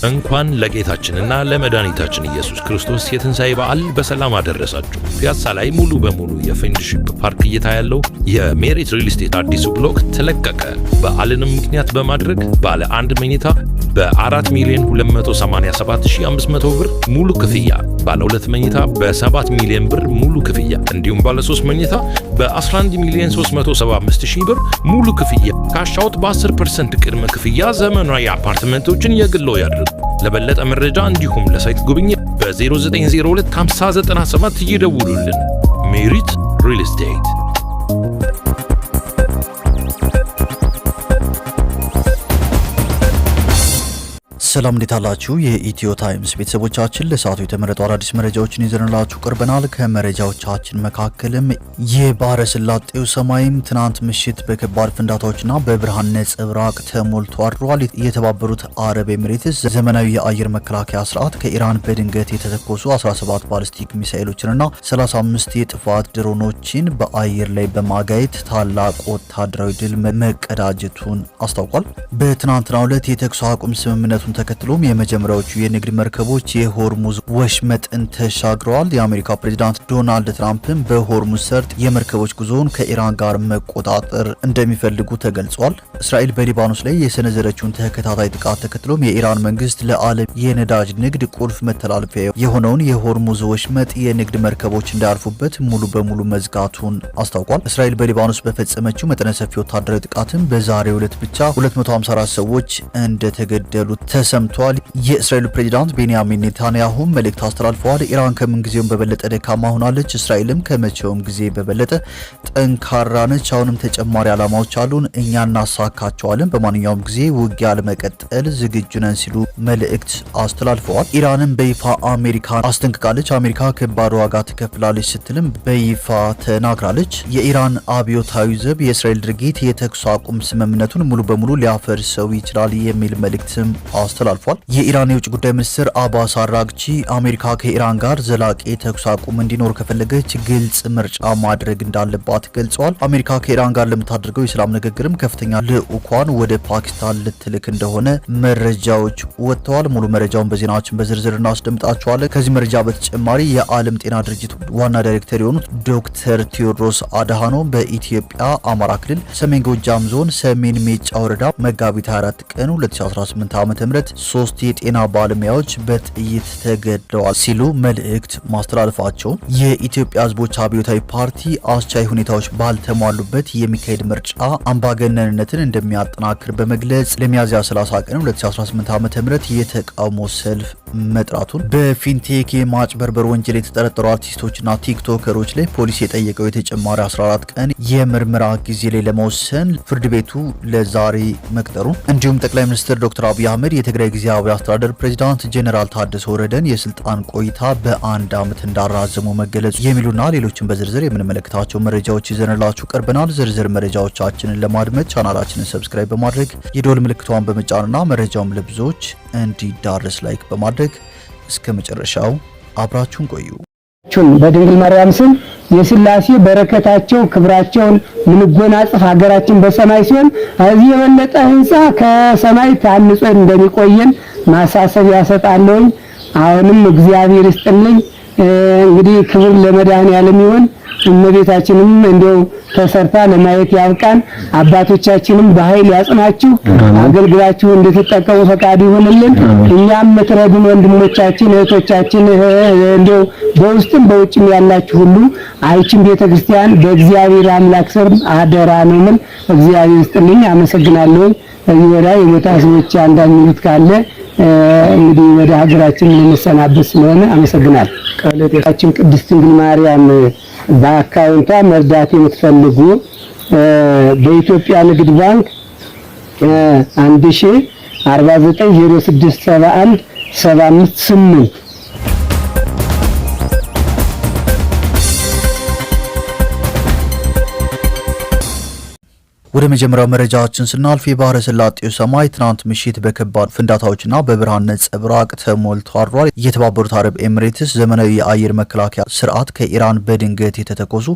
እንኳን ለጌታችንና ለመድኃኒታችን ኢየሱስ ክርስቶስ የትንሣኤ በዓል በሰላም አደረሳችሁ። ፒያሳ ላይ ሙሉ በሙሉ የፍሬንድሺፕ ፓርክ እይታ ያለው የሜሪት ሪል ስቴት አዲሱ ብሎክ ተለቀቀ። በዓልንም ምክንያት በማድረግ ባለ 1 መኝታ በ4,287,500 ብር ሙሉ ክፍያ፣ ባለ 2 መኝታ በ7 ሚሊዮን ብር ሙሉ ክፍያ እንዲሁም ባለ 3 መኝታ በ11,375,000 ብር ሙሉ ክፍያ ካሻውት በ10% ቅድመ ክፍያ ዘመናዊ አፓርትመንቶችን የግሎ ያድርጉ። ለበለጠ መረጃ እንዲሁም ለሳይት ጉብኝት በ0902 5097 ይደውሉልን። ሜሪት ሪል ስቴት። ሰላም እንዴት አላችሁ? የኢትዮ ታይምስ ቤተሰቦቻችን ለሰዓቱ የተመረጡ አዳዲስ መረጃዎችን ይዘንላችሁ ቀርበናል። ከመረጃዎቻችን መካከልም የባህረ ሰላጤው ሰማይም ትናንት ምሽት በከባድ ፍንዳታዎችና በብርሃን ነጸብራቅ ተሞልቶ አድሯል። የተባበሩት አረብ ኤሚሬትስ ዘመናዊ የአየር መከላከያ ስርዓት ከኢራን በድንገት የተተኮሱ 17 ባሊስቲክ ሚሳኤሎችንና 35 የጥፋት ድሮኖችን በአየር ላይ በማጋየት ታላቅ ወታደራዊ ድል መቀዳጀቱን አስታውቋል። በትናንትናው ዕለት የተኩስ አቁም ስምምነቱን ተከትሎም የመጀመሪያዎቹ የንግድ መርከቦች የሆርሙዝ ወሽመጥን ተሻግረዋል። የአሜሪካ ፕሬዝዳንት ዶናልድ ትራምፕም በሆርሙዝ ሰርጥ የመርከቦች ጉዞውን ከኢራን ጋር መቆጣጠር እንደሚፈልጉ ተገልጿል። እስራኤል በሊባኖስ ላይ የሰነዘረችውን ተከታታይ ጥቃት ተከትሎም የኢራን መንግስት ለዓለም የነዳጅ ንግድ ቁልፍ መተላለፊያ የሆነውን የሆርሙዝ ወሽመጥ የንግድ መርከቦች እንዳያልፉበት ሙሉ በሙሉ መዝጋቱን አስታውቋል። እስራኤል በሊባኖስ በፈጸመችው መጠነ ሰፊ ወታደራዊ ጥቃትም በዛሬው ዕለት ብቻ 254 ሰዎች እንደተገደሉ ተሰምቷል። የእስራኤሉ ፕሬዝዳንት ቤንያሚን ኔታንያሁ መልእክት አስተላልፈዋል። ኢራን ከምንጊዜውም በበለጠ ደካማ ሆናለች፣ እስራኤልም ከመቼውም ጊዜ በበለጠ ጠንካራ ነች። አሁንም ተጨማሪ ዓላማዎች አሉን፣ እኛ እናሳካቸዋለን። በማንኛውም ጊዜ ውጊያ ለመቀጠል ዝግጁ ነን ሲሉ መልእክት አስተላልፈዋል። ኢራንም በይፋ አሜሪካን አስጠንቅቃለች። አሜሪካ ከባድ ዋጋ ትከፍላለች ስትልም በይፋ ተናግራለች። የኢራን አብዮታዊ ዘብ የእስራኤል ድርጊት የተኩስ አቁም ስምምነቱን ሙሉ በሙሉ ሊያፈርሰው ይችላል የሚል መልእክትም አስተላልፏል። የኢራን የውጭ ጉዳይ ሚኒስትር አባስ አራግቺ አሜሪካ ከኢራን ጋር ዘላቂ ተኩስ አቁም እንዲኖር ከፈለገች ግልጽ ምርጫ ማድረግ እንዳለባት ገልጸዋል። አሜሪካ ከኢራን ጋር ለምታደርገው የሰላም ንግግርም ከፍተኛ ልዑኳን ወደ ፓኪስታን ልትልክ እንደሆነ መረጃዎች ወጥተዋል። ሙሉ መረጃውን በዜናችን በዝርዝር እናስደምጣችኋለን። ከዚህ መረጃ በተጨማሪ የዓለም ጤና ድርጅት ዋና ዳይሬክተር የሆኑት ዶክተር ቴዎድሮስ አድሃኖም በኢትዮጵያ አማራ ክልል ሰሜን ጎጃም ዞን ሰሜን ሜጫ ወረዳ መጋቢት 24 ቀን 2018 ዓ.ም 3 የጤና ባለሙያዎች በጥይት ተገድለዋል ሲሉ መልእክት ማስተላለፋቸውን የኢትዮጵያ ሕዝቦች አብዮታዊ ፓርቲ አስቻይ ሁኔታዎች ባልተሟሉበት የሚካሄድ ምርጫ አምባገነንነትን እንደሚያጠናክር በመግለጽ ለሚያዝያ 30 ቀን 2018 ዓ.ም የተቃውሞ ሰልፍ መጥራቱን በፊንቴክ የማጭበርበር ወንጀል የተጠረጠሩ አርቲስቶችና ቲክቶከሮች ላይ ፖሊስ የጠየቀው የተጨማሪ 14 ቀን የምርመራ ጊዜ ላይ ለመወሰን ፍርድ ቤቱ ለዛሬ መቅጠሩን እንዲሁም ጠቅላይ ሚኒስትር ዶክተር አብይ አህመድ የትግራይ ጊዜያዊ አስተዳደር ፕሬዝዳንት ጄኔራል ታደሰ ወረደን የስልጣን ቆይታ በ1 ዓመት እንዳራዘሙ መገለጹ የሚሉና ሌሎችን በዝርዝር የምንመለከታቸው መረጃዎች ይዘንላችሁ ቀርበናል። ዝርዝር መረጃዎቻችንን ለማድመጥ ቻናላችንን ሰብስክራይብ በማድረግ የደወል ምልክቷን በመጫንና መረጃውም ለብዙዎች እንዲዳረስ ላይክ በማድረግ እስከ መጨረሻው አብራችሁን ቆዩ። በድንግል ማርያም ስም የሥላሴ በረከታቸው ክብራቸውን ምንጎናጽፍ ሀገራችን በሰማይ ሲሆን እዚህ የበለጠ ህንጻ ከሰማይ ታንጾ እንደሚቆየን ማሳሰቢያ ሰጣለሁ። አሁንም እግዚአብሔር ይስጥልኝ። እንግዲህ ክብር ለመድኃኔዓለም ይሁን። እመቤታችንም እንደው ተሰርታ ለማየት ያብቃን። አባቶቻችንም በኃይል ያጽናችሁ፣ አገልግላችሁ እንድትጠቀሙ ፈቃድ ይሁንልን። እኛም ምትረዱን ወንድሞቻችን እህቶቻችን እንደው በውስጥም በውጭም ያላችሁ ሁሉ አይችን ቤተክርስቲያን በእግዚአብሔር አምላክ ስም አደራ ነው ምን እግዚአብሔር ይስጥልኝ። አመሰግናለሁ። ይወዳ የሞታ ሰዎች አንዳንድ ሚኒት ካለ እንግዲህ ወደ ሀገራችን ልንሰናበት ስለሆነ አመሰግናለሁ። ቃልየታችን ቅድስት ድንግል ማርያም በአካውንቷ መርዳት የምትፈልጉ በኢትዮጵያ ንግድ ባንክ 1049067175 ወደ መጀመሪያው መረጃችን ስናልፍ የባህረ ሰላጤው ሰማይ ትናንት ምሽት በከባድ ፍንዳታዎችና በብርሃን ነጸብራቅ ተሞልቶ አድሯል። የተባበሩት አረብ ኤሚሬትስ ዘመናዊ የአየር መከላከያ ስርዓት ከኢራን በድንገት የተተኮሱ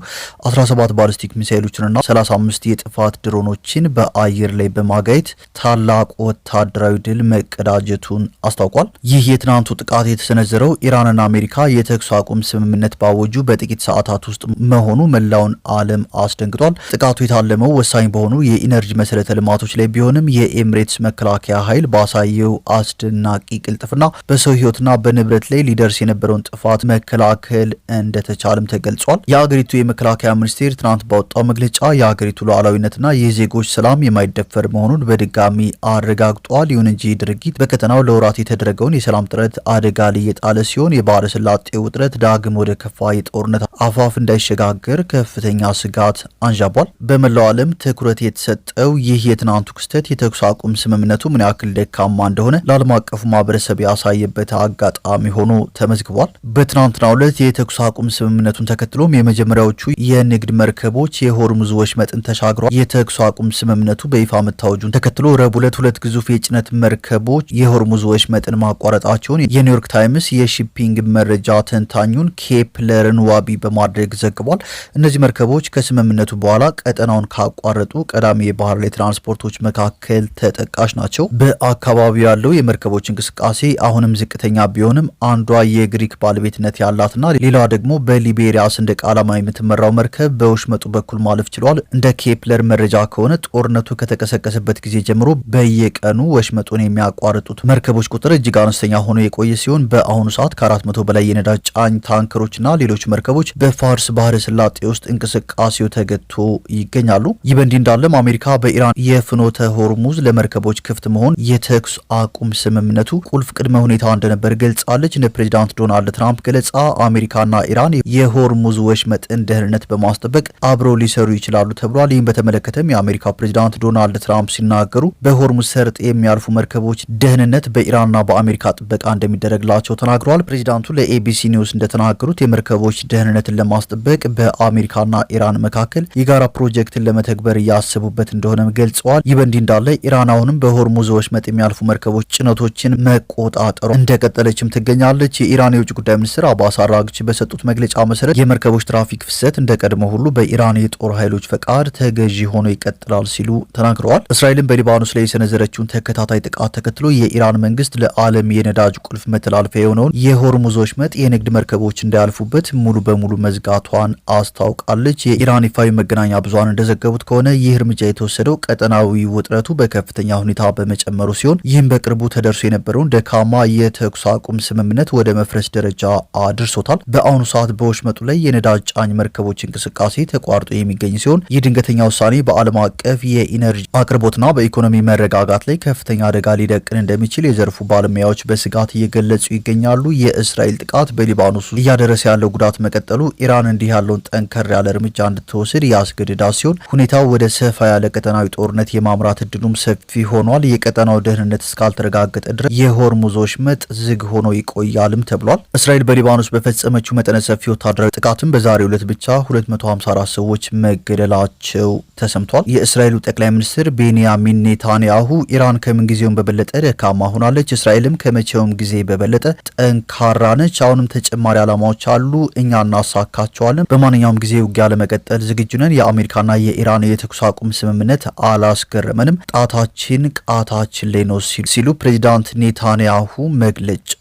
17 ባሊስቲክ ሚሳኤሎችንና 35 የጥፋት ድሮኖችን በአየር ላይ በማጋየት ታላቅ ወታደራዊ ድል መቀዳጀቱን አስታውቋል። ይህ የትናንቱ ጥቃት የተሰነዘረው ኢራንና አሜሪካ የተኩስ አቁም ስምምነት ባወጁ በጥቂት ሰዓታት ውስጥ መሆኑ መላውን ዓለም አስደንግጧል። ጥቃቱ የታለመው ወሳኝ በሆኑ የኢነርጂ መሰረተ ልማቶች ላይ ቢሆንም የኤሚሬትስ መከላከያ ኃይል ባሳየው አስደናቂ ቅልጥፍና በሰው ሕይወትና በንብረት ላይ ሊደርስ የነበረውን ጥፋት መከላከል እንደተቻለም ተገልጿል። የአገሪቱ የመከላከያ ሚኒስቴር ትናንት ባወጣው መግለጫ የአገሪቱ ሉዓላዊነትና የዜጎች ሰላም የማይደፈር መሆኑን በድጋሚ አረጋግጧል። ይሁን እንጂ ድርጊት በቀጠናው ለወራት የተደረገውን የሰላም ጥረት አደጋ ላይ የጣለ ሲሆን የባህረ ሰላጤው ውጥረት ዳግም ወደ ከፋ የጦርነት አፋፍ እንዳይሸጋገር ከፍተኛ ስጋት አንዣቧል። በመላው ዓለም ትኩረት የተሰጠው ይህ የትናንቱ ክስተት የተኩስ አቁም ስምምነቱ ምን ያክል ደካማ እንደሆነ ለዓለም አቀፉ ማህበረሰብ ያሳየበት አጋጣሚ ሆኖ ተመዝግቧል። በትናንትናው ዕለት የተኩስ አቁም ስምምነቱን ተከትሎም የመጀመሪያዎቹ የንግድ መርከቦች የሆርሙዝ ወሽመጥን ተሻግሯል። የተኩስ አቁም ስምምነቱ በይፋ መታወጁን ተከትሎ ረቡዕ ዕለት ሁለት ግዙፍ የጭነት መርከቦች የሆርሙዝ ወሽመጥን ማቋረጣቸውን የኒውዮርክ ታይምስ የሺፒንግ መረጃ ተንታኙን ኬፕለርን ዋቢ በማድረግ ዘግቧል። እነዚህ መርከቦች ከስምምነቱ በኋላ ቀጠናውን ካቋረጡ ቀዳሚ የባህር ላይ ትራንስፖርቶች መካከል ተጠቃሽ ናቸው። በአካባቢው ያለው የመርከቦች እንቅስቃሴ አሁንም ዝቅተኛ ቢሆንም አንዷ የግሪክ ባለቤትነት ያላትና ሌላዋ ደግሞ በሊቤሪያ ሰንደቅ ዓላማ የምትመራው መርከብ በወሽመጡ በኩል ማለፍ ችሏል። እንደ ኬፕለር መረጃ ከሆነ ጦርነቱ ከተቀሰቀሰበት ጊዜ ጀምሮ በየቀኑ ወሽመጡን የሚያቋርጡት መርከቦች ቁጥር እጅግ አነስተኛ ሆኖ የቆየ ሲሆን በአሁኑ ሰዓት ከ400 በላይ የነዳጅ ጫኝ ታንከሮችና ሌሎች መርከቦች በፋርስ ባህረ ሰላጤ ውስጥ እንቅስቃሴው ተገድቶ ይገኛሉ። ይህ በእንዲህ እንዳለም አሜሪካ በኢራን የፍኖተ ሆርሙዝ ለመርከቦች ክፍት መሆን የተኩስ አቁም ስምምነቱ ቁልፍ ቅድመ ሁኔታ እንደነበር ገልጻለች። እንደ ፕሬዚዳንት ዶናልድ ትራምፕ ገለጻ አሜሪካና ኢራን የሆርሙዝ ወሽመጥን ደህንነት በማስጠበቅ አብረው ሊሰሩ ይችላሉ ተብሏል። ይህም በተመለከተም የአሜሪካ ፕሬዚዳንት ዶናልድ ትራምፕ ሲናገሩ በሆርሙዝ ሰርጥ የሚያልፉ መርከቦች ደህንነት በኢራንና በአሜሪካ ጥበቃ እንደሚደረግላቸው ተናግረዋል። ፕሬዚዳንቱ ለኤቢሲ ኒውስ እንደተናገሩት የመርከቦች ደህንነትን ለማስጠበቅ በአሜሪካና ኢራን መካከል የጋራ ፕሮጀክትን ለመተግበር እያሰቡበት እንደሆነም ገልጸዋል። ይህ በእንዲህ እንዳለ ኢራን አሁንም በሆርሙዝ ወሽመጥ የሚያልፉ መርከቦች ጭነቶችን መቆጣጠሩ እንደቀጠለችም ትገኛለች። የኢራን የውጭ ጉዳይ ሚኒስትር አባስ አራግቺ በሰጡት መግለጫ መሰረት የመርከቦች ትራፊክ ፍሰት እንደቀድሞ ሁሉ በኢራን የጦር ኃይሎች ፈቃድ ተገዢ ሆኖ ይቀጥላል ሲሉ ተናግረዋል። እስራኤልን በሊባኖስ ላይ የሰነዘረችውን ተከታታይ ጥቃት ተከትሎ የኢራን መንግስት ለዓለም የነዳጅ ቁልፍ መተላለፊያ የሆነውን የሆርሙዝ ወሽመጥ የንግድ መርከቦች እንዳያልፉበት ሙሉ በሙሉ መዝጋቷን አስታውቃለች። የኢራን ይፋዊ መገናኛ ብዙሃን እንደዘገቡት ከሆነ ይህ እርምጃ የተወሰደው ቀጠናዊ ውጥረቱ በከፍተኛ ሁኔታ በመጨመሩ ሲሆን ይህም በቅርቡ ተደርሶ የነበረውን ደካማ የተኩስ አቁም ስምምነት ወደ መፍረስ ደረጃ አድርሶታል። በአሁኑ ሰዓት በወሽመጡ ላይ የነዳጅ ጫኝ መርከቦች እንቅስቃሴ ተቋርጦ የሚገኝ ሲሆን ይህ ድንገተኛ ውሳኔ በዓለም አቀፍ የኢነርጂ አቅርቦትና በኢኮኖሚ መረጋጋት ላይ ከፍተኛ አደጋ ሊደቅን እንደሚችል የዘርፉ ባለሙያዎች በስጋት እየገለጹ ይገኛሉ። የእስራኤል ጥቃት በሊባኖስ እያደረሰ ያለው ጉዳት መቀጠሉ ኢራን እንዲህ ያለውን ጠንከር ያለ እርምጃ እንድትወስድ ያስገድዳ ሲሆን ሁኔታው ወደ ሰፋ ያለ ቀጠናዊ ጦርነት የማምራት እድሉም ሰፊ ሆኗል። የቀጠናው ደህንነት እስካልተረጋገጠ ድረስ የሆርሙዝ ወሽመጥ ዝግ ሆኖ ይቆያልም ተብሏል። እስራኤል በሊባኖስ በፈጸመችው መጠነ ሰፊ ወታደራዊ ጥቃትም በዛሬው ዕለት ብቻ 254 ሰዎች መገደላቸው ተሰምቷል። የእስራኤሉ ጠቅላይ ሚኒስትር ቤንያሚን ኔታንያሁ ኢራን ከምንጊዜውም በበለጠ ደካማ ሆናለች፣ እስራኤልም ከመቼውም ጊዜ በበለጠ ጠንካራ ነች፣ አሁንም ተጨማሪ ዓላማዎች አሉ፣ እኛ እናሳካቸዋለን፣ በማንኛውም ጊዜ ውጊያ ለመቀጠል ዝግጁ ነን፣ የአሜሪካና የኢራን የተኩስ አቁም ስምምነት አላስገረመንም፣ ጣታችን ቃታችን ላይ ነው ሲሉ ፕሬዚዳንት ኔታንያሁ መግለጫ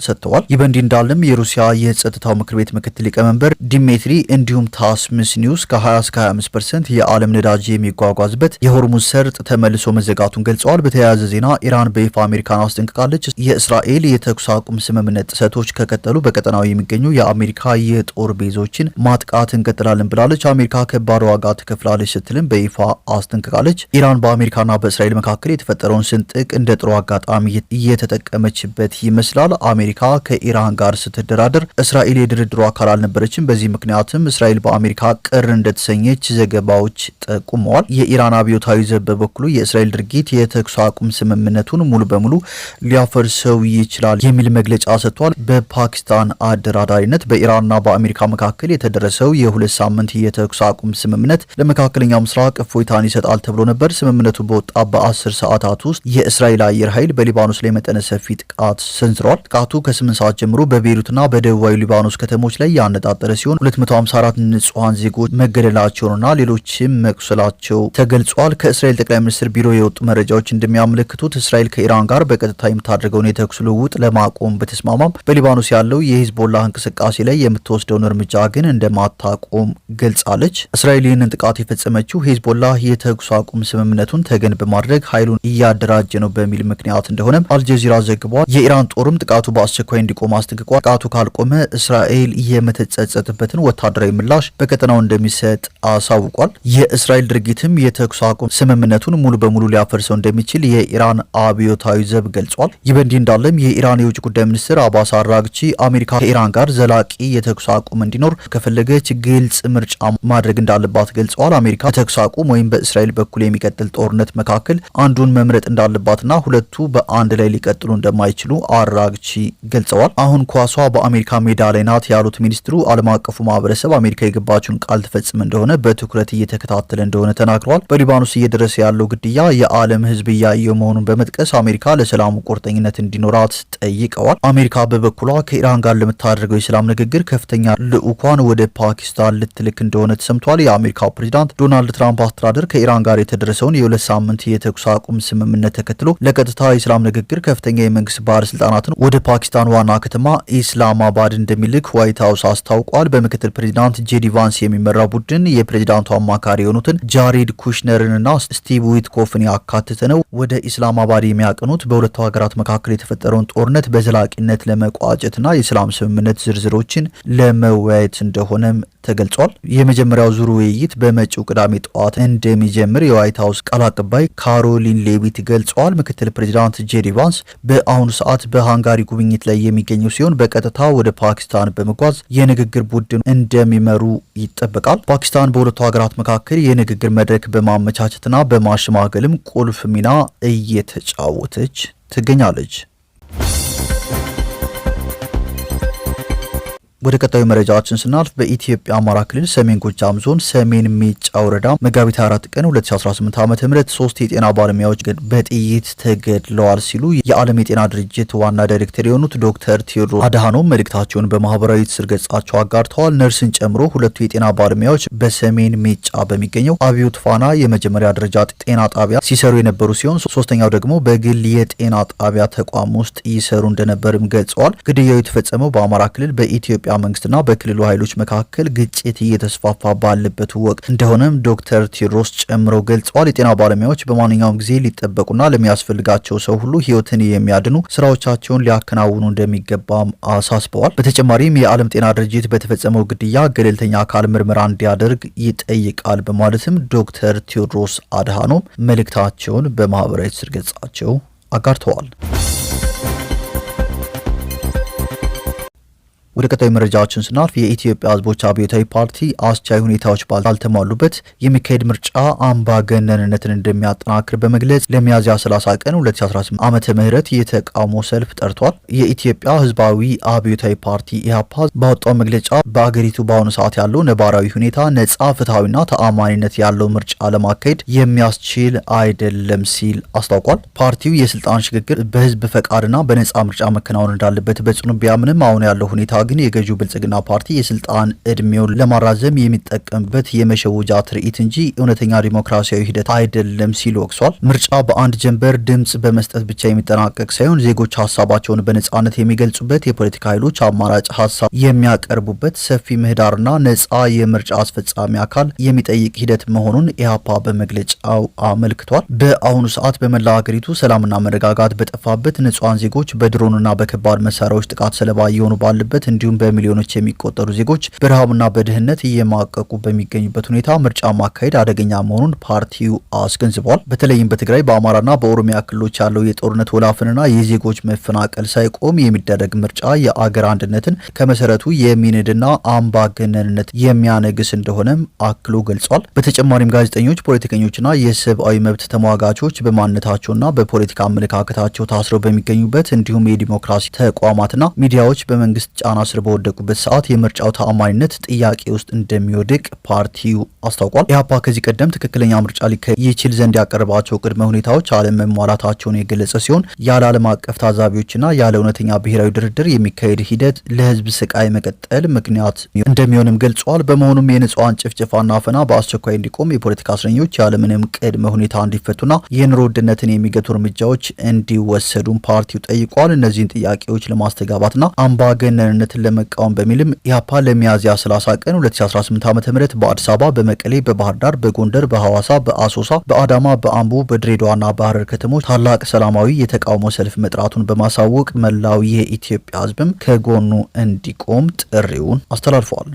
ሰጥተዋል። ይህ በእንዲህ እንዳለም የሩሲያ የጸጥታው ምክር ቤት ምክትል ሊቀመንበር ዲሜትሪ እንዲሁም ታስምስ ኒውስ ከ20 እስከ 25% የዓለም ነዳጅ የሚጓጓዝበት የሆርሙዝ ሰርጥ ተመልሶ መዘጋቱን ገልጸዋል። በተያያዘ ዜና ኢራን በይፋ አሜሪካን አስጠንቅቃለች። የእስራኤል የተኩስ አቁም ስምምነት ጥሰቶች ከቀጠሉ በቀጠናው የሚገኙ የአሜሪካ የጦር ቤዞችን ማጥቃት እንቀጥላለን ብላለች። አሜሪካ ከባድ ዋጋ ትከፍላለች ስትልም በይፋ አስጠንቅቃለች። ኢራን በአሜሪካና በእስራኤል መካከል የተፈጠረውን ስንጥቅ እንደ ጥሩ አጋጣሚ እየተጠቀመችበት ይመስላል። ተገልጿል። አሜሪካ ከኢራን ጋር ስትደራደር እስራኤል የድርድሩ አካል አልነበረችም። በዚህ ምክንያትም እስራኤል በአሜሪካ ቅር እንደተሰኘች ዘገባዎች ጠቁመዋል። የኢራን አብዮታዊ ዘብ በበኩሉ የእስራኤል ድርጊት የተኩስ አቁም ስምምነቱን ሙሉ በሙሉ ሊያፈርሰው ይችላል የሚል መግለጫ ሰጥቷል። በፓኪስታን አደራዳሪነት በኢራንና በአሜሪካ መካከል የተደረሰው የ2 ሳምንት የተኩስ አቁም ስምምነት ለመካከለኛው ምስራቅ እፎይታን ይሰጣል ተብሎ ነበር። ስምምነቱ በወጣ በ10 ሰዓታት ውስጥ የእስራኤል አየር ኃይል በሊባኖስ ላይ መጠነ ሰፊ ጥቃት ሰንዝሯል። ጥቃቱ ከ8 ሰዓት ጀምሮ በቤይሩትና በደቡባዊ ሊባኖስ ከተሞች ላይ ያነጣጠረ ሲሆን 254 ንጹሃን ዜጎች መገደላቸውንና ሌሎችም መቁሰላቸው ተገልጿል። ከእስራኤል ጠቅላይ ሚኒስትር ቢሮ የወጡ መረጃዎች እንደሚያመለክቱት እስራኤል ከኢራን ጋር በቀጥታ የምታደርገውን የተኩስ ልውውጥ ለማቆም በተስማማም በሊባኖስ ያለው የሂዝቦላህ እንቅስቃሴ ላይ የምትወስደውን እርምጃ ግን እንደማታቆም ገልጻለች። እስራኤል ይህንን ጥቃት የፈጸመችው ሂዝቦላህ የተኩስ አቁም ስምምነቱን ተገን በማድረግ ኃይሉን እያደራጀ ነው በሚል ምክንያት እንደሆነ አልጀዚራ ዘግቧል። የኢራን ጦርም ጥቃቱ በአስቸኳይ እንዲቆም አስጠንቅቋል። ጥቃቱ ካልቆመ እስራኤል የምትጸጸትበትን ወታደራዊ ምላሽ በቀጠናው እንደሚሰጥ አሳውቋል። የእስራኤል ድርጊትም የተኩስ አቁም ስምምነቱን ሙሉ በሙሉ ሊያፈርሰው እንደሚችል የኢራን አብዮታዊ ዘብ ገልጿል። ይህ በእንዲህ እንዳለም የኢራን የውጭ ጉዳይ ሚኒስትር አባስ አራግቺ አሜሪካ ከኢራን ጋር ዘላቂ የተኩስ አቁም እንዲኖር ከፈለገች ግልጽ ምርጫ ማድረግ እንዳለባት ገልጸዋል። አሜሪካ የተኩስ አቁም ወይም በእስራኤል በኩል የሚቀጥል ጦርነት መካከል አንዱን መምረጥ እንዳለባትና ሁለቱ በአንድ ላይ ሊቀጥሉ እንደማይችሉ አራግቺ ገልጸዋል። አሁን ኳሷ በአሜሪካ ሜዳ ላይ ናት ያሉት ሚኒስትሩ ዓለም አቀፉ ማህበረሰብ አሜሪካ የገባችውን ቃል ትፈጽም እንደሆነ በትኩረት እየተከታተለ እንደሆነ ተናግረዋል። በሊባኖስ እየደረሰ ያለው ግድያ የዓለም ሕዝብ እያየው መሆኑን በመጥቀስ አሜሪካ ለሰላሙ ቁርጠኝነት እንዲኖራት ጠይቀዋል። አሜሪካ በበኩሏ ከኢራን ጋር ለምታደርገው የሰላም ንግግር ከፍተኛ ልዑኳን ወደ ፓኪስታን ልትልክ እንደሆነ ተሰምቷል። የአሜሪካው ፕሬዚዳንት ዶናልድ ትራምፕ አስተዳደር ከኢራን ጋር የተደረሰውን የ2 ሳምንት የተኩስ አቁም ስምምነት ተከትሎ ለቀጥታ የሰላም ንግግር ከፍተኛ የመንግስት ባለስልጣናትን ወደ ፓኪስታን ዋና ከተማ ኢስላማባድ እንደሚልክ ዋይት ሀውስ አስታውቋል። በምክትል ፕሬዚዳንት ጄዲ ቫንስ የሚመራው ቡድን የፕሬዚዳንቱ አማካሪ የሆኑትን ጃሬድ ኩሽነርንና ስቲቭ ዊትኮፍን ያካተተ ነው። ወደ ኢስላማባድ የሚያቀኑት በሁለቱ ሀገራት መካከል የተፈጠረውን ጦርነት በዘላቂነት ለመቋጨትና የሰላም ስምምነት ዝርዝሮችን ለመወያየት እንደሆነም ተገልጿል። የመጀመሪያው ዙር ውይይት በመጪው ቅዳሜ ጠዋት እንደሚጀምር የዋይት ሀውስ ቃል አቀባይ ካሮሊን ሌቪት ገልጸዋል። ምክትል ፕሬዚዳንት ጄዲ ቫንስ በአሁኑ ሰዓት በሃንጋሪ ጉብኝት ላይ የሚገኙ ሲሆን በቀጥታ ወደ ፓኪስታን በመጓዝ የንግግር ቡድን እንደሚመሩ ይጠበቃል። ፓኪስታን በሁለቱ ሀገራት መካከል የንግግር መድረክ በማመቻቸትና በማሸማገልም ቁልፍ ሚና እየተጫወተች ትገኛለች። ወደ ቀጣዩ መረጃችን ስናልፍ በኢትዮጵያ አማራ ክልል ሰሜን ጎጃም ዞን ሰሜን ሜጫ ወረዳ መጋቢት 4 ቀን 2018 ዓ.ም 3 የጤና ባለሙያዎች በጥይት ተገድለዋል ሲሉ የዓለም የጤና ድርጅት ዋና ዳይሬክተር የሆኑት ዶክተር ቴዎድሮስ አድሃኖም መልእክታቸውን በማህበራዊ ትስስር ገጻቸው አጋርተዋል። ነርስን ጨምሮ ሁለቱ የጤና ባለሙያዎች በሰሜን ሜጫ በሚገኘው አብዮት ፋና የመጀመሪያ ደረጃ ጤና ጣቢያ ሲሰሩ የነበሩ ሲሆን ሶስተኛው ደግሞ በግል የጤና ጣቢያ ተቋም ውስጥ ይሰሩ እንደነበርም ገልጸዋል። ግድያው የተፈጸመው በአማራ ክልል በኢትዮጵያ መንግስትና በክልሉ ኃይሎች መካከል ግጭት እየተስፋፋ ባለበት ወቅት እንደሆነም ዶክተር ቴዎድሮስ ጨምረው ገልጸዋል። የጤና ባለሙያዎች በማንኛውም ጊዜ ሊጠበቁና ለሚያስፈልጋቸው ሰው ሁሉ ህይወትን የሚያድኑ ስራዎቻቸውን ሊያከናውኑ እንደሚገባም አሳስበዋል። በተጨማሪም የዓለም ጤና ድርጅት በተፈጸመው ግድያ ገለልተኛ አካል ምርመራ እንዲያደርግ ይጠይቃል በማለትም ዶክተር ቴዎድሮስ አድሃኖም መልእክታቸውን በማህበራዊ ትስስር ገጻቸው አጋርተዋል። ወደ ቀጣዩ መረጃዎችን ስናልፍ የኢትዮጵያ ህዝቦች አብዮታዊ ፓርቲ አስቻይ ሁኔታዎች ባልተሟሉበት የሚካሄድ ምርጫ አምባገነንነትን እንደሚያጠናክር በመግለጽ ለሚያዝያ 30 ቀን 2018 ዓመተ ምህረት የተቃውሞ ሰልፍ ጠርቷል። የኢትዮጵያ ህዝባዊ አብዮታዊ ፓርቲ ኢህአፓ ባወጣው መግለጫ በአገሪቱ በአሁኑ ሰዓት ያለው ነባራዊ ሁኔታ ነጻ፣ ፍትሐዊና ተአማኒነት ያለው ምርጫ ለማካሄድ የሚያስችል አይደለም ሲል አስታውቋል። ፓርቲው የስልጣን ሽግግር በህዝብ ፈቃድና በነጻ ምርጫ መከናወን እንዳለበት በጽኑ ቢያምንም አሁን ያለው ሁኔታ ግን የገዢው ብልጽግና ፓርቲ የስልጣን እድሜውን ለማራዘም የሚጠቀምበት የመሸወጃ ትርኢት እንጂ እውነተኛ ዲሞክራሲያዊ ሂደት አይደለም ሲል ወቅሷል። ምርጫ በአንድ ጀንበር ድምጽ በመስጠት ብቻ የሚጠናቀቅ ሳይሆን ዜጎች ሀሳባቸውን በነጻነት የሚገልጹበት፣ የፖለቲካ ኃይሎች አማራጭ ሀሳብ የሚያቀርቡበት ሰፊ ምህዳርና ነጻ የምርጫ አስፈጻሚ አካል የሚጠይቅ ሂደት መሆኑን ኢህአፓ በመግለጫው አመልክቷል። በአሁኑ ሰዓት በመላ ሀገሪቱ ሰላምና መረጋጋት በጠፋበት፣ ንጹሃን ዜጎች በድሮንና በከባድ መሳሪያዎች ጥቃት ሰለባ እየሆኑ ባለበት እንዲሁም በሚሊዮኖች የሚቆጠሩ ዜጎች በረሃብና በድህነት እየማቀቁ በሚገኙበት ሁኔታ ምርጫ ማካሄድ አደገኛ መሆኑን ፓርቲው አስገንዝቧል። በተለይም በትግራይ በአማራና በኦሮሚያ ክልሎች ያለው የጦርነት ወላፈንና የዜጎች መፈናቀል ሳይቆም የሚደረግ ምርጫ የአገር አንድነትን ከመሰረቱ የሚንድና አምባገነንነት የሚያነግስ እንደሆነም አክሎ ገልጿል። በተጨማሪም ጋዜጠኞች፣ ፖለቲከኞችና የሰብአዊ መብት ተሟጋቾች በማንነታቸውና በፖለቲካ አመለካከታቸው ታስረው በሚገኙበት እንዲሁም የዲሞክራሲ ተቋማትና ሚዲያዎች በመንግስት ጫና ስር በወደቁበት ሰዓት የምርጫው ተአማኒነት ጥያቄ ውስጥ እንደሚወድቅ ፓርቲው አስታውቋል። ኢህአፓ ከዚህ ቀደም ትክክለኛ ምርጫ ሊካሄድ ይችል ዘንድ ያቀረባቸው ቅድመ ሁኔታዎች አለመሟላታቸውን የገለጸ ሲሆን ያለ ዓለም አቀፍ ታዛቢዎችና ያለ እውነተኛ ብሔራዊ ድርድር የሚካሄድ ሂደት ለህዝብ ስቃይ መቀጠል ምክንያት እንደሚሆንም ገልጿል። በመሆኑም የንጹሃን ጭፍጨፋና አፈና በአስቸኳይ እንዲቆም፣ የፖለቲካ እስረኞች ያለምንም ቅድመ ሁኔታ እንዲፈቱና የኑሮ ውድነትን የሚገቱ እርምጃዎች እንዲወሰዱም ፓርቲው ጠይቋል። እነዚህን ጥያቄዎች ለማስተጋባትና አምባገነንነትን ለመቃወም በሚልም ኢህአፓ ለሚያዝያ 30 ቀን 2018 ዓ.ም በአዲስ አበባ፣ በመቀሌ፣ በባህር ዳር፣ በጎንደር፣ በሐዋሳ፣ በአሶሳ፣ በአዳማ፣ በአምቦ፣ በድሬዳዋና በሐረር ከተሞች ታላቅ ሰላማዊ የተቃውሞ ሰልፍ መጥራቱን በማሳወቅ መላው የኢትዮጵያ ህዝብም ከጎኑ እንዲቆም ጥሪውን አስተላልፏል።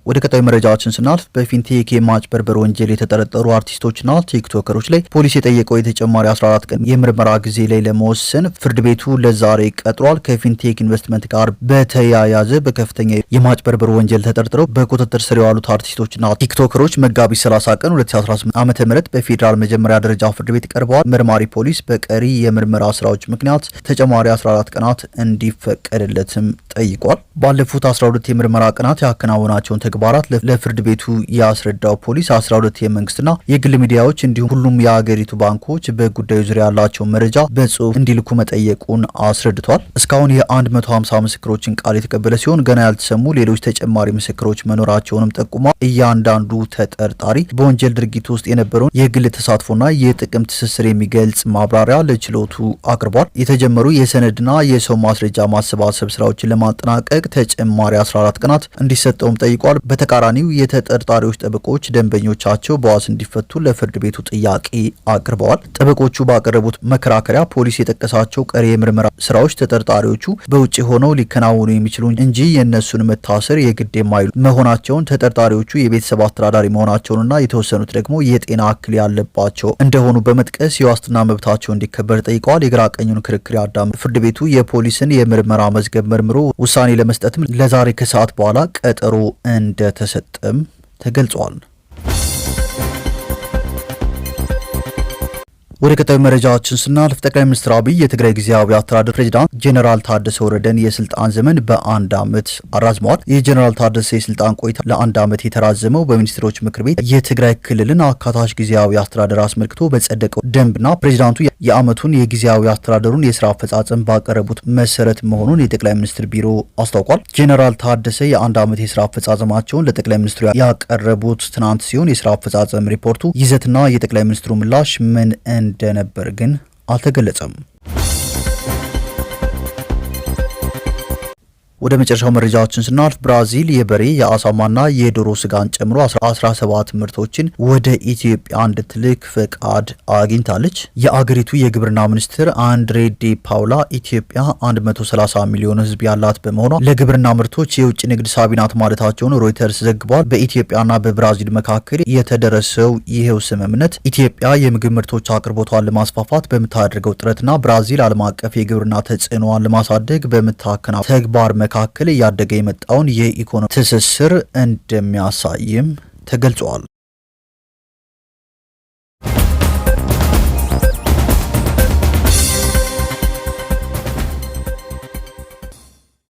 ወደ ቀጣዩ መረጃዎችን ስናልፍ በፊንቴክ የማጭበርበር ወንጀል የተጠረጠሩ አርቲስቶችና ቲክቶከሮች ላይ ፖሊስ የጠየቀው የተጨማሪ 14 ቀን የምርመራ ጊዜ ላይ ለመወሰን ፍርድ ቤቱ ለዛሬ ቀጥሯል። ከፊንቴክ ኢንቨስትመንት ጋር በተያያዘ በከፍተኛ የማጭበርበር ወንጀል ተጠርጥረው በቁጥጥር ስር የዋሉት አርቲስቶችና ቲክቶከሮች መጋቢት 30 ቀን 2018 ዓ.ም በፌዴራል መጀመሪያ ደረጃ ፍርድ ቤት ቀርበዋል። መርማሪ ፖሊስ በቀሪ የምርመራ ስራዎች ምክንያት ተጨማሪ 14 ቀናት እንዲፈቀድለትም ጠይቋል። ባለፉት 12 የምርመራ ቀናት ያከናወናቸውን ተግባራት ለፍርድ ቤቱ ያስረዳው ፖሊስ 12 የመንግስትና የግል ሚዲያዎች እንዲሁም ሁሉም የሀገሪቱ ባንኮች በጉዳዩ ዙሪያ ያላቸውን መረጃ በጽሁፍ እንዲልኩ መጠየቁን አስረድቷል። እስካሁን የ150 ምስክሮችን ቃል የተቀበለ ሲሆን ገና ያልተሰሙ ሌሎች ተጨማሪ ምስክሮች መኖራቸውንም ጠቁሟል። እያንዳንዱ ተጠርጣሪ በወንጀል ድርጊት ውስጥ የነበረውን የግል ተሳትፎና የጥቅም ትስስር የሚገልጽ ማብራሪያ ለችሎቱ አቅርቧል። የተጀመሩ የሰነድና የሰው ማስረጃ ማሰባሰብ ስራዎችን ለማጠናቀቅ ተጨማሪ 14 ቀናት እንዲሰጠውም ጠይቋል። በተቃራኒው የተጠርጣሪዎች ጠበቆች ደንበኞቻቸው በዋስ እንዲፈቱ ለፍርድ ቤቱ ጥያቄ አቅርበዋል። ጠበቆቹ ባቀረቡት መከራከሪያ ፖሊስ የጠቀሳቸው ቀሪ የምርመራ ስራዎች ተጠርጣሪዎቹ በውጭ ሆነው ሊከናወኑ የሚችሉ እንጂ የእነሱን መታሰር የግድ የማይሉ መሆናቸውን፣ ተጠርጣሪዎቹ የቤተሰብ አስተዳዳሪ መሆናቸውንና የተወሰኑት ደግሞ የጤና እክል ያለባቸው እንደሆኑ በመጥቀስ የዋስትና መብታቸው እንዲከበር ጠይቀዋል። የግራ ቀኙን ክርክር ያዳመጠው ፍርድ ቤቱ የፖሊስን የምርመራ መዝገብ መርምሮ ውሳኔ ለመስጠትም ለዛሬ ከሰዓት በኋላ ቀጠሮ እንደተሰጠም ተገልጿል። ወደ ቀጣዩ መረጃዎችን ስናልፍ ጠቅላይ ሚኒስትር አብይ የትግራይ ጊዜያዊ አስተዳደር ፕሬዝዳንት ጄኔራል ታደሰ ወረደን የስልጣን ዘመን በ1 ዓመት አራዝመዋል። የጄኔራል ታደሰ የስልጣን ቆይታ ለ1 ዓመት የተራዘመው በሚኒስትሮች ምክር ቤት የትግራይ ክልልን አካታች ጊዜያዊ አስተዳደር አስመልክቶ በጸደቀው ደንብና ፕሬዝዳንቱ የዓመቱን የጊዜያዊ አስተዳደሩን የስራ አፈጻጸም ባቀረቡት መሰረት መሆኑን የጠቅላይ ሚኒስትር ቢሮ አስታውቋል። ጄኔራል ታደሰ የ1 ዓመት የስራ አፈጻጸማቸውን ለጠቅላይ ሚኒስትሩ ያቀረቡት ትናንት ሲሆን የስራ አፈጻጸም ሪፖርቱ ይዘትና የጠቅላይ ሚኒስትሩ ምላሽ ምን እንደነበር ግን አልተገለጸም። ወደ መጨረሻው መረጃዎችን ስናልፍ ብራዚል የበሬ የአሳማና የዶሮ ስጋን ጨምሮ 17 ምርቶችን ወደ ኢትዮጵያ እንድትልክ ፈቃድ አግኝታለች። የአገሪቱ የግብርና ሚኒስትር አንድሬ ዲ ፓውላ ኢትዮጵያ 130 ሚሊዮን ሕዝብ ያላት በመሆኗ ለግብርና ምርቶች የውጭ ንግድ ሳቢ ናት ማለታቸውን ሮይተርስ ዘግቧል። በኢትዮጵያና በብራዚል መካከል የተደረሰው ይሄው ስምምነት ኢትዮጵያ የምግብ ምርቶች አቅርቦቷን ለማስፋፋት በምታደርገው ጥረትና ብራዚል ዓለም አቀፍ የግብርና ተጽዕኖዋን ለማሳደግ በምታከናውነው ተግባር መካከል እያደገ የመጣውን የኢኮኖሚ ትስስር እንደሚያሳይም ተገልጿል።